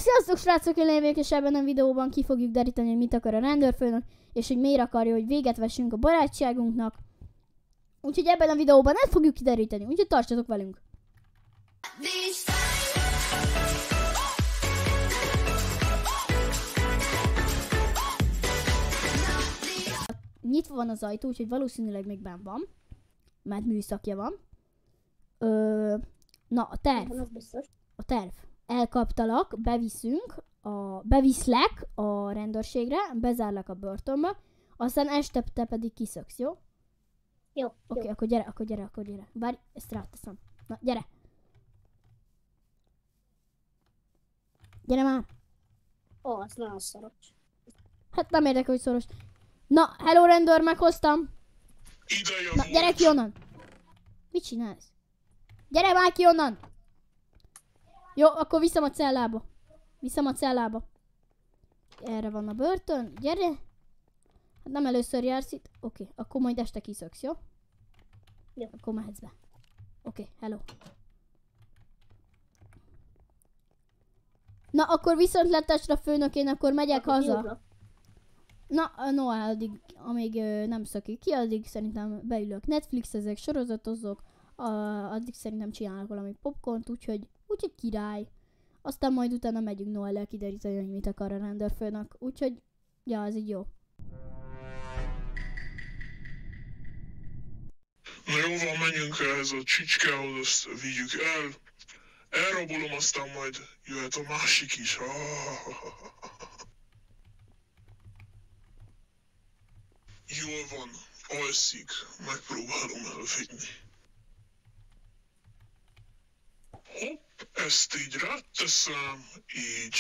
Sziasztok srácok, én Lévék, és ebben a videóban ki fogjuk deríteni, hogy mit akar a rendőrfőnök, és hogy miért akarja, hogy véget vessünk a barátságunknak. Úgyhogy ebben a videóban nem fogjuk kideríteni, úgyhogy tartsatok velünk! Nyitva van az ajtó, úgyhogy valószínűleg még benn van, mert műszakja van. Na, a terv. A terv. Elkaptalak, beviszlek a rendőrségre, bezárlak a börtönbe, aztán este te pedig kiszöksz, jó? Jó. Oké, akkor gyere. Várj, ezt ráteszem. Na, gyere! Gyere már! Ó, az nagyon szoros. Hát nem érdekel, hogy szoros. Na, hello rendőr, meghoztam! Ideje Na, gyere ki onnan! Mit csinálsz? Gyere már ki onnan! Jó, akkor viszem a cellába. Erre van a börtön, gyere! Hát nem először jársz itt. Oké, akkor majd este kiszöksz, jó? Jó. Akkor mehetsz be. Oké, hello. Na, akkor viszontlátásra főnök, én akkor megyek haza. Na, no, addig, amíg nem szökik ki, addig szerintem beülök Netflixezek, sorozatozok, addig szerintem csinálok valami popcornt, úgyhogy király. Aztán majd utána megyünk Noel-el kideríteni, hogy mit akar a rendőrfőnök, úgyhogy, ja, ez így jó. Na jó van, menjünk ehhez a csicskához, azt vigyük el. Elrabolom, aztán majd jöhet a másik is. Jól van, alszik, megpróbálom elvinni. Hopp, ezt így ráteszem, így.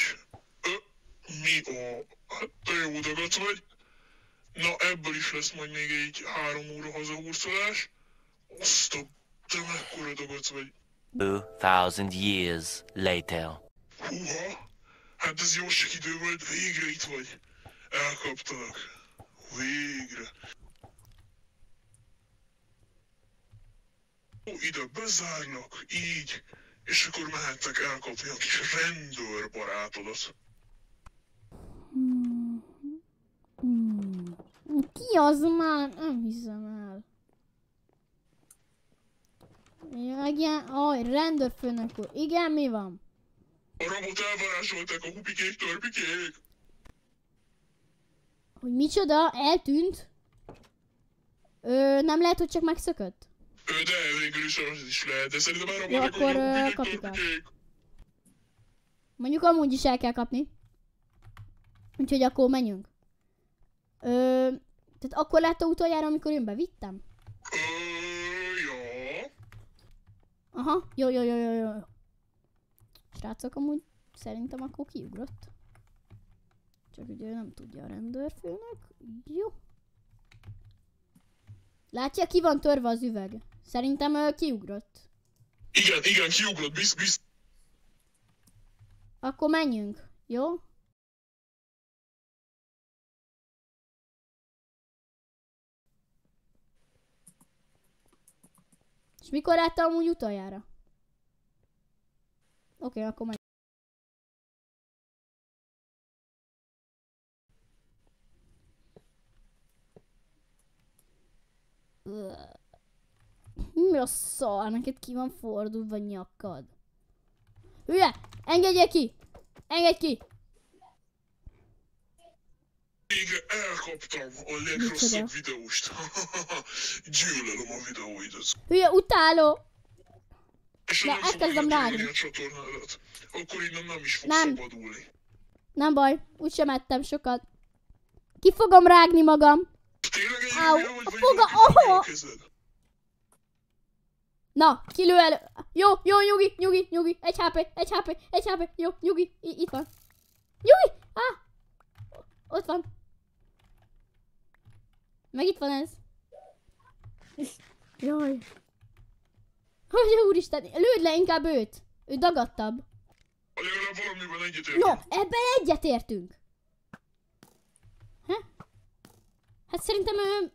Mi a... Hát te jó dagat vagy. Na, ebből is lesz majd még egy 3 óra hazahúrcolás. Azt a... Te mekkora dagat vagy. 2000 years later. Húha, hát ez jó sok idő volt, végre itt vagy. Elkaptalak. Végre. Ó, ide bezárlak, így, és akkor mehettek elkapni a kis rendőrbarátodat. Ki az már? Nem hiszem el. Ja, igen, rendőrfőnök úr. Igen, mi van? A rabot elvarázsolták a hupikék, törpikék. Hogy micsoda? Eltűnt? Nem lehet, hogy csak megszökött? De végül is az is lehet, de szerintem Jó, elrabolták akkor a hupikék, kapjuk el. törpikék. Mondjuk amúgy is el kell kapni. Úgyhogy akkor menjünk. Tehát akkor látta utoljára, amikor én bevittem? Ja. Aha, jó. Srácok, amúgy szerintem akkor kiugrott. Csak ugye nem tudja a rendőrfőnök. Jó. Látja, ki van törve az üveg. Szerintem kiugrott. Igen, kiugrott, bizt. Akkor menjünk, jó? És mikor látta amúgy utoljára? Oké, akkor menjünk. Mi a szar? Neked ki van fordulva nyakad? Hülye! Engedjél ki! Engedj ki! Végre elkaptam a legrosszabb videóst. Gyűlölöm a videóidat. Hülye, utáló! És ha De nem fogod elkezdem lekerülni vágni. a csatornádat, akkor innen nem is fogsz Nem. szabadulni. Nem baj, úgysem ettem sokat. Ki fogom rágni magam. Tényleg Au, ennyire vagy a vagy foga, valaki fogja a oh! kezed? Na, kilő elő. Jó, nyugi. Egy HP. Jó, nyugi. Itt van. Nyugi! Ott van. Meg itt van ez. Jaj. Hogy úristen, lőd le inkább őt. Ő dagadtabb. Legalább valamiben egyetértünk. No, ebben egyetértünk. Hát szerintem ő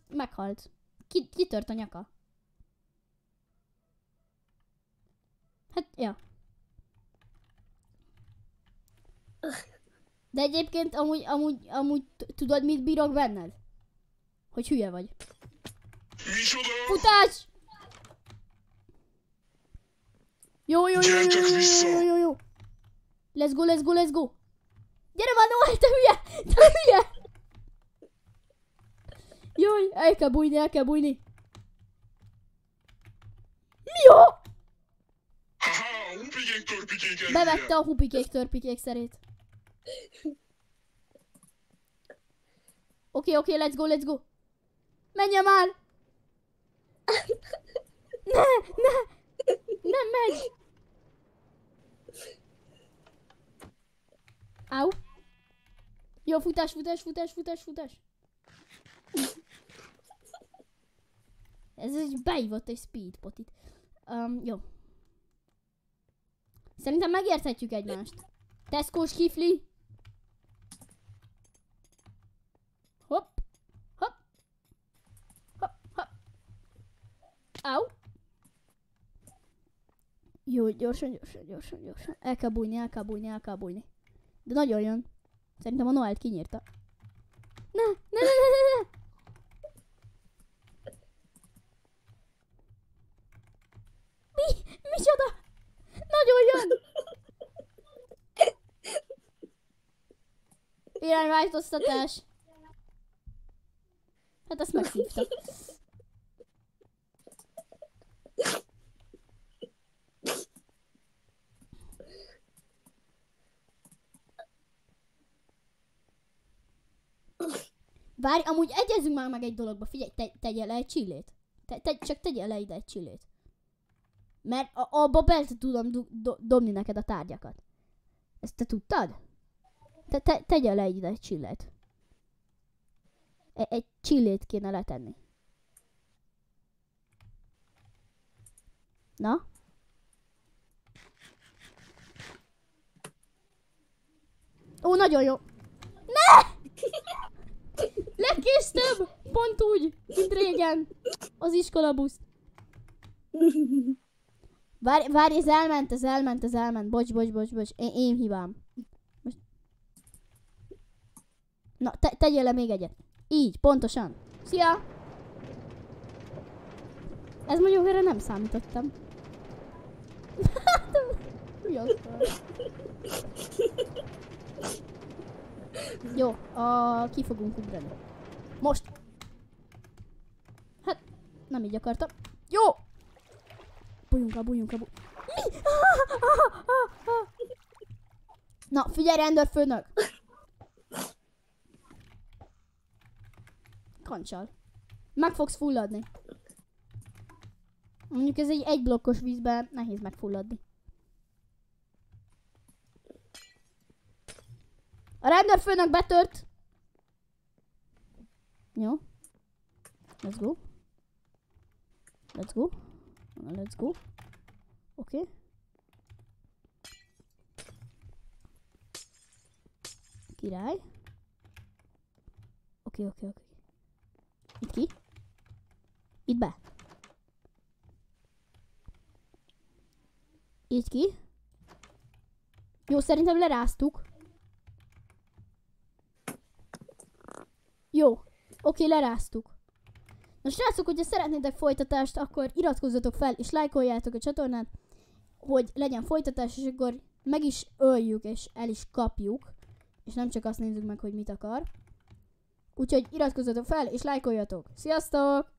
meghalt. Kitört a nyaka. Hát, ja. De egyébként amúgy tudod, mit bírok benned? Hogy hülye vagy. Micsoda? Futás! Jó. Gyertek vissza! Jó. Let's go. Gyere már, Noel, te hülye! Jaj, el kell bújni. Mi jó? Haha, hupikék törpikék el. Bevette a hupikék törpikék szerét. Oké, let's go. Menjen már! Nem megy! Au! Jó, futás. Ez egy beívott egy speed potit. Jó. Szerintem megérthetjük egymást. Tesco-s kifli. Hopp. Au. Jó, gyorsan. El kell bújni. De nagyon jön. Szerintem a Noelt kinyírta. Ne. Micsoda? Nagyon jön. Irányváltoztatás. Hát azt megszívta. Várj, amúgy egyezzünk már meg egy dologba. Figyelj, tegyél le egy csillét. Csak tegyél le ide egy csillét. Mert abba be tudom dobni neked a tárgyakat. Ezt te tudtad? Tegyél le ide egy csillét. Egy csillét kéne letenni. Na? Ó, nagyon jó. Ne! Lekésztem! Pont úgy, mint régen. Az iskolabusz. Várj, ez elment. Bocs. Én hibám. Most... Na, tegyél le még egyet. Így, pontosan. Szia! Ez mondjuk erre nem számítottam. Jó, ki fogunk ugrani. Most! Hát, nem így akartam. Jó! Bújjunk. Mi? Na, figyelj, rendőrfőnök! Kancsal. Meg fogsz fulladni. Mondjuk ez egy blokkos vízben nehéz megfulladni. A rendőrfőnök betört. Jó. Let's go. Oké. Király. Oké. Itt ki? Itt be. Itt ki. Jó, szerintem leráztuk. Jó. Oké, leráztuk. Na srácok, hogyha szeretnétek folytatást, akkor iratkozzatok fel és lájkoljátok a csatornát, hogy legyen folytatás, és akkor meg is öljük és el is kapjuk. És nem csak azt nézzük meg, hogy mit akar. Úgyhogy iratkozzatok fel és lájkoljatok. Sziasztok!